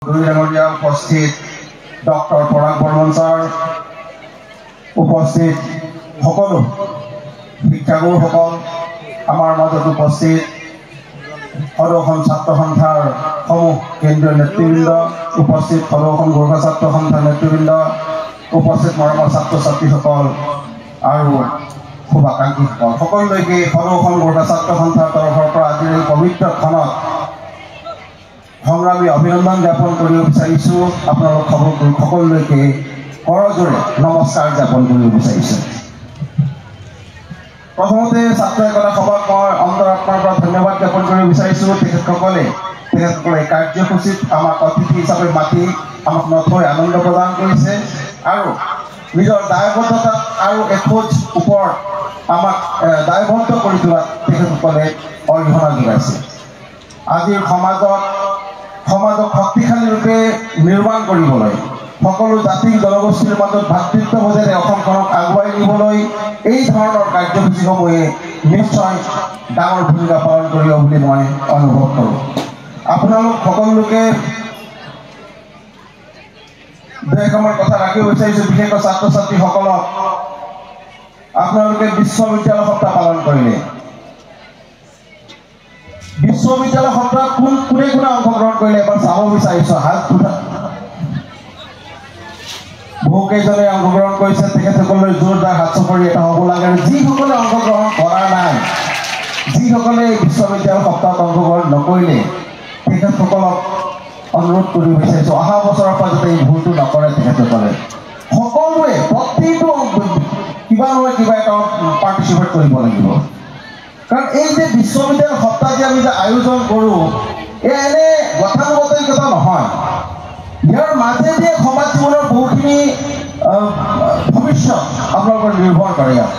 চৌধুৰী ডাঙৰীয়া উপস্থিত, ডক্টৰ পৰাগ বৰ্মন ছাৰ উপস্থিত, সকলো শিক্ষাগুৰুসকল আমাৰ মাজত উপস্থিত, সদৌখন ছাত্ৰ সন্থাৰ সমূহ কেন্দ্ৰীয় নেতৃবৃন্দ উপস্থিত, সদৌখন গোৰ্খা ছাত্ৰ সন্থাৰ নেতৃবৃন্দ উপস্থিত, মৰমৰ ছাত্ৰ ছাত্ৰীসকল আৰু শুভাকাংক্ষীসকল, সকলোলৈকে সদৌখন গোৰ্খা ছাত্ৰ সন্থাৰ তৰফৰ পৰা আজিৰ এই পবিত্ৰ ক্ষণত সংগ্ৰামী অভিনন্দন জ্ঞাপন কৰিব বিচাৰিছোঁ। আপোনালোক সকলোলৈকে কৰজোৰে নমস্কাৰ জ্ঞাপন কৰিব বিচাৰিছোঁ। প্ৰথমতে ছাত্ৰ একতা সভাক মই অন্তৰাত্মাৰ পৰা ধন্যবাদ জ্ঞাপন কৰিব বিচাৰিছোঁ। তেখেতসকলে কাৰ্যসূচীত আমাক অতিথি হিচাপে মাতি আমাক নথৈ আনন্দ প্ৰদান কৰিছে আৰু নিজৰ দায়বদ্ধতাত আৰু এখোজ ওপৰত আমাক দায়বদ্ধ কৰি তোলাত তেখেতসকলে অৰিহণা যোগাইছে। আজিৰ সমাজক শক্তিশালী ৰূপে নিৰ্মাণ কৰিবলৈ, সকলো জাতি জনগোষ্ঠীৰ মাজত ভাতৃত্ববোধেৰে অসমখনক আগুৱাই নিবলৈ এই ধৰণৰ কাৰ্যসূচীসমূহে নিশ্চয় ডাঙৰ ভূমিকা পালন কৰিব বুলি মই অনুভৱ কৰোঁ। আপোনালোক সকলোকে দুই কথা ৰাখিব বিচাৰিছোঁ, বিশেষকৈ ছাত্ৰ ছাত্ৰীসকলক। আপোনালোকে বিশ্ববিদ্যালয় সপ্তাহ পালন কৰিলে। বিশ্ববিদ্যালয় সপ্তাহত কোনে অংশগ্ৰহণ কৰিলে এবাৰ চাব বিচাৰিছোঁ। হাত উঠা। বহুকেইজনে অংশগ্ৰহণ কৰিছে, তেখেতসকললৈ জোৰদাৰ হাত চাপৰি এটা হ'ব লাগে। আৰু যিসকলে অংশগ্ৰহণ কৰা নাই, যিসকলে বিশ্ববিদ্যালয় সপ্তাহত অংশগ্ৰহণ নকৰিলে, তেখেতসকলক অনুৰোধ কৰিব বিচাৰিছোঁ, অহা বছৰৰ পৰা যাতে এই ভুলটো নকৰে। তেখেতসকলে সকলোৱে প্ৰতিটো কিবা নহয় কিবা এটা পাৰ্টিচিপেট কৰিব লাগিব। কাৰণ এই যে বিশ্ববিদ্যালয় সপ্তাহ যে আমি যে আয়োজন কৰোঁ, এনে গতানুগতিক কথা নহয়। ইয়াৰ মাজেদি সমাজ জীৱনৰ বহুখিনি ভৱিষ্যত আপোনালোকৰ নিৰ্ভৰ কৰে। ইয়াত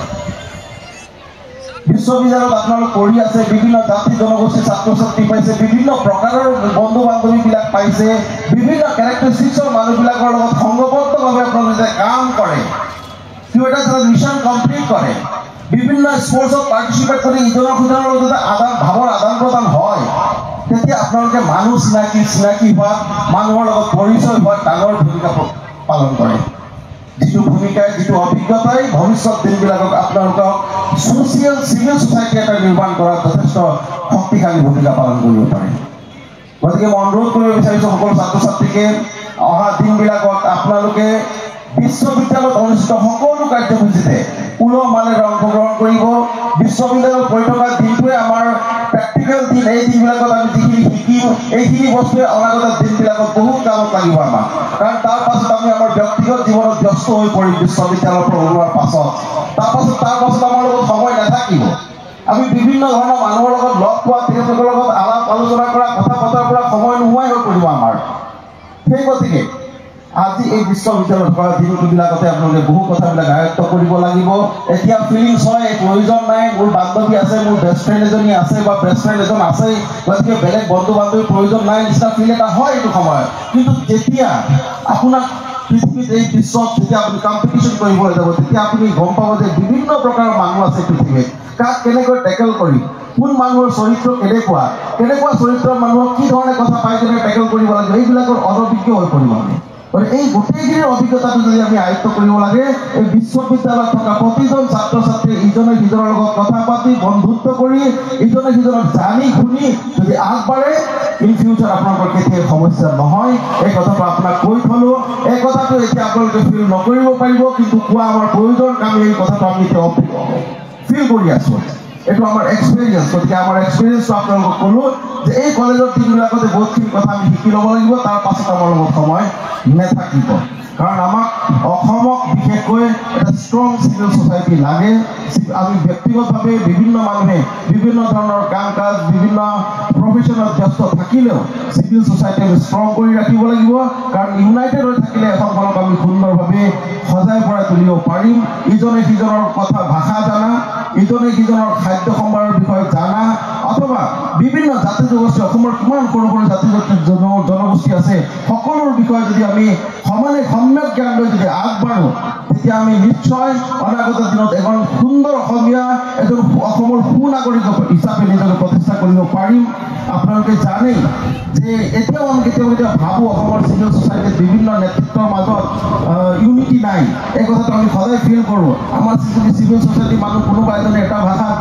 বিশ্ববিদ্যালয়ত আপোনালোক পঢ়ি আছে, বিভিন্ন জাতি জনগোষ্ঠীৰ ছাত্ৰ ছাত্ৰী পাইছে, বিভিন্ন প্ৰকাৰৰ বন্ধু বান্ধৱীবিলাক পাইছে, বিভিন্ন কেৰেক্টাৰিষ্টিক্সৰ মানুহবিলাকৰ লগত সংঘবদ্ধভাৱে আপোনালোকে কাম কৰে, কিবা এটা মিছন কমপ্লিট কৰে, বিভিন্ন স্পৰ্টছত পাৰ্টিচিপেট কৰি ইজনৰ সিজনৰ লগত ভাৱৰ আদান প্ৰদান হয়, তেতিয়া আপোনালোকে মানুহ চিনাকি হোৱা, মানুহৰ লগত পৰিচয় হোৱাত ডাঙৰ ভূমিকা পালন কৰে। যিটো ভূমিকাই, যিটো অভিজ্ঞতাই ভৱিষ্যত দিনবিলাকক আপোনালোকক চিভিল ছ'চাইটি এটা নিৰ্মাণ কৰাত যথেষ্ট শক্তিশালী ভূমিকা পালন কৰিব পাৰে। গতিকে মই অনুৰোধ কৰিব বিচাৰিছোঁ সকলো ছাত্ৰ ছাত্ৰীকে, অহা দিনবিলাকত আপোনালোকে বিশ্ববিদ্যালয়ত অনুষ্ঠিত সকলো কাৰ্যসূচীতে উলহ মালেৰে অংশগ্ৰহণ কৰিব। বিশ্ববিদ্যালয়ত পঢ়ি থকা দিনটোৱে আমাৰ প্ৰেক্টিকেল দিন। এই দিনবিলাকত আমি যিখিনি শিকিম, এইখিনি বস্তুৱে অনাগত দিনবিলাকত বহুত কামত লাগিব আমাক। কাৰণ তাৰ পাছত আমি আমাৰ ব্যক্তিগত জীৱনত ব্যস্ত হৈ পৰিম বিশ্ববিদ্যালয়ৰ পৰা ওলোৱাৰ পাছত। তাৰ পাছত আমাৰ লগত সময় নাথাকিব। আমি বিভিন্ন ধৰণৰ মানুহৰ লগত লগ পোৱা, তেখেতসকলৰ লগত আলাপ আলোচনা কৰা, কথা পতাৰ পৰা সময় নোহোৱাই হৈ পৰিব আমাৰ। সেই গতিকে আজি এই বিশ্ববিদ্যালয়ত কৰা দিনবিলাকতে আপোনালোকে বহু কথাবিলাক আয়ত্ব কৰিব লাগিব। এতিয়া ফিলিংছ হয়, প্ৰয়োজন নাই, মোৰ বান্ধৱী আছে, মোৰ বেষ্ট ফ্ৰেণ্ড এজনী আছে বা বেষ্ট ফ্ৰেণ্ড এজন আছেই, গতিকে বেলেগ বন্ধু বান্ধৱীৰ প্ৰয়োজন নাই নিচিনা ফিল এটা হয় এইটো সময়ত। কিন্তু যেতিয়া আপোনাক পৃথিৱীত এই বিশ্বত যেতিয়া আপুনি কম্পিটিশ্যন কৰিবলৈ যাব, তেতিয়া আপুনি গম পাব যে বিভিন্ন প্ৰকাৰৰ মানুহ আছে পৃথিৱীত। কাক কেনেকৈ টেকেল কৰিম, কোন মানুহৰ চৰিত্ৰ কেনেকুৱা চৰিত্ৰৰ মানুহক কি ধৰণে কথা পাই কেনে টেকেল কৰিব লাগিব, এইবিলাকৰ অনভিজ্ঞ হৈ পৰিব আমি। এই গোটেইখিনিৰ অভিজ্ঞতাটো যদি আমি আয়ত্ব কৰিব লাগে, এই বিশ্ববিদ্যালয়ত থকা প্ৰতিজন ছাত্ৰ ছাত্ৰী ইজনে সিজনৰ লগত কথা পাতি, বন্ধুত্ব কৰি, ইজনে সিজনক জানি শুনি যদি আগবাঢ়ে, ইন ফিউচাৰ আপোনালোকৰ কেতিয়াও সমস্যা নহয়। এই কথাটো আপোনাক কৈ থলোঁ। এই কথাটো এতিয়া আপোনালোকে ফিল নকৰিব পাৰিব, কিন্তু কোৱা আমাৰ প্ৰয়োজন। আমি এই কথাটো আমি এতিয়া ফিল কৰি আছোঁ। এইটো আমাৰ এক্সপিৰিয়েঞ্চ। গতিকে আমাৰ এক্সপিৰিয়েঞ্চটো আপোনালোকক ক'লোঁ যে এই কলেজৰ দিনবিলাকতে বহুতখিনি কথা আমি শিকি ল'ব লাগিব। তাৰ পাছত আমাৰ লগত সময় নাথাকিব। কাৰণ আমাক অসমক বিশেষকৈ এটা ষ্ট্ৰং চিভিল ছ'চাইটি লাগে। আমি ব্যক্তিগতভাৱে বিভিন্ন মানুহে বিভিন্ন ধৰণৰ কাম কাজ, বিভিন্ন প্ৰফেশ্যনত ব্যস্ত থাকিলেও চিভিল ছ'চাইটি আমি ষ্ট্ৰং কৰি ৰাখিব লাগিব। কাৰণ ইউনাইটেড হৈ থাকিলে এখনখনক আমি সুন্দৰভাৱে সজাই পৰাই তুলিব পাৰিম। ইজনে সিজনৰ কথা ভাষা জানা, ইজনে সিজনৰ খাদ্য সম্ভাৰৰ বিষয়ে জানা, অথবা বিভিন্ন জাতি জনগোষ্ঠী, অসমৰ কিমান সৰু সৰু জাতি জনগোষ্ঠী আছে, সকলোৰ বিষয়ে যদি আমি সমানে সম্যক জ্ঞান লৈ যদি আগবাঢ়ো, তেতিয়া আমি নিশ্চয় অনাগত দিনত এজন সুন্দৰ অসমীয়া, এজন অসমৰ সুনাগৰিক হিচাপে নিজকে প্ৰতিষ্ঠা কৰিব পাৰিম। আপোনালোকে জানেই যে এতিয়াও আমি কেতিয়াবা ভাবোঁ অসমৰ চিভিল ছ'চাইটিত বিভিন্ন নেতৃত্বৰ মাজত ইউনিটি নাই। এই কথাটো আমি সদায় ফিল কৰোঁ। আমাৰ চিভিল ছ'চাইটিৰ মানুহ কোনোবা এজনে এটা ভাষাত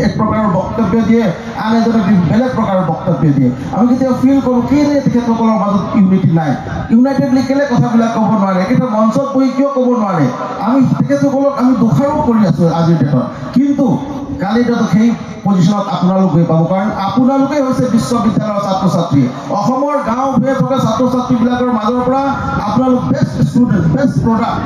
এক প্ৰকাৰৰ বক্তব্য দিয়ে, আন এজনে বেলেগ প্ৰকাৰৰ বক্তব্য দিয়ে। আমি কেতিয়াবা ফিল কৰোঁ কেলে তেখেতসকলৰ মাজত ইউনিটি নাই, ইউনাইটেডলি কেলে কথাবিলাক ক'ব নোৱাৰে, একেটা মঞ্চত বহি কিয় ক'ব নোৱাৰে। আমি তেখেতসকলক আমি দোষাৰোপ কৰি আছোঁ আজিৰ ডেটত, কিন্তু কালি ডেটত সেই পজিশ্যনত আপোনালোক গৈ পাব, কাৰণ আপোনালোকেই হৈছে বিশ্ববিদ্যালয়ৰ ছাত্ৰ ছাত্ৰী। অসমৰ গাঁও ভূঞে থকা ছাত্ৰ ছাত্ৰীবিলাকৰ মাজৰ পৰা আপোনালোক বেষ্ট ষ্টুডেণ্ট, বেষ্ট প্ৰডাক্ট।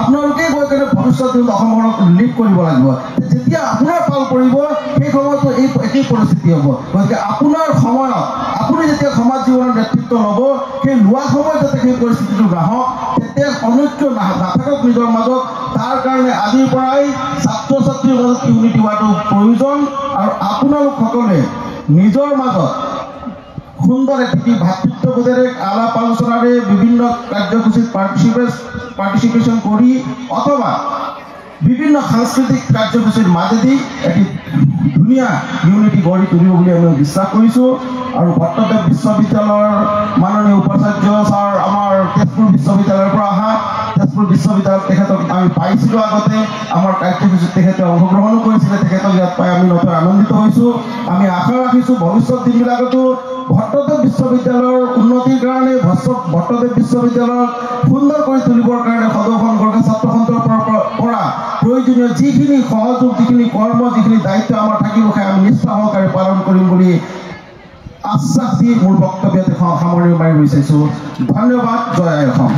আপোনালোকেই গৈ কেনে ভৱিষ্যত দিনত অসমখনক লিড কৰিব লাগিব। যেতিয়া আপোনাৰ পাল পৰিব সেই সময়তো এই একেই পৰিস্থিতি হ'ব। গতিকে আপোনাৰ সময়ত আপুনি যেতিয়া সমাজ জীৱনৰ নেতৃত্ব ল'ব, সেই লোৱা সময়ত যাতে সেই পৰিস্থিতিটো নাহক, তেতিয়া অনৈক্য নাথাকক নিজৰ মাজত। তাৰ কাৰণে আজিৰ পৰাই ছাত্ৰ ছাত্ৰীৰ মাজত ইউনিটি হোৱাটো প্ৰয়োজন। আৰু আপোনালোক সকলোৱে নিজৰ মাজত সুন্দৰ এটি ভাতৃত্ববোধেৰে আলাপ আলোচনাৰে বিভিন্ন কাৰ্যসূচীত পাৰ্টিচিপেশ্যন কৰি অথবা বিভিন্ন সাংস্কৃতিক কাৰ্যসূচীৰ মাজেদি এটি ধুনীয়া ইউনিটি গঢ়ি তুলিব বুলি আমি বিশ্বাস কৰিছোঁ। আৰু ভট্টদেৱ বিশ্ববিদ্যালয়ৰ মাননীয় উপাচাৰ্য ছাৰ আমাৰ তেজপুৰ বিশ্ববিদ্যালয়ৰ পৰা অহা, তেজপুৰ বিশ্ববিদ্যালয়ত তেখেতক আমি পাইছিলোঁ আগতে, আমাৰ কাৰ্যসূচীত তেখেতে অংশগ্ৰহণো কৰিছিলে। তেখেতক ইয়াত পাই আমি নথৈ আনন্দিত হৈছোঁ। আমি আশা ৰাখিছোঁ ভৱিষ্যত দিনবিলাকতো ভট্টদেৱ বিশ্ববিদ্যালয়ৰ উন্নতিৰ কাৰণে, ভট্টদেৱ বিশ্ববিদ্যালয়ক সুন্দৰ কৰি তুলিবৰ কাৰণে সদৌ সংঘৰ্ষ ছাত্ৰ সন্থাৰ পৰা প্ৰয়োজনীয় যিখিনি সহযোগ, যিখিনি কৰ্ম, যিখিনি দায়িত্ব আমাৰ থাকিব, সেই আমি নিষ্ঠা সহকাৰে পালন কৰিম বুলি আশ্বাস দি মোৰ বক্তব্যতে সামৰণি মাৰি বিচাৰিছোঁ। ধন্যবাদ। জয় আই অসম।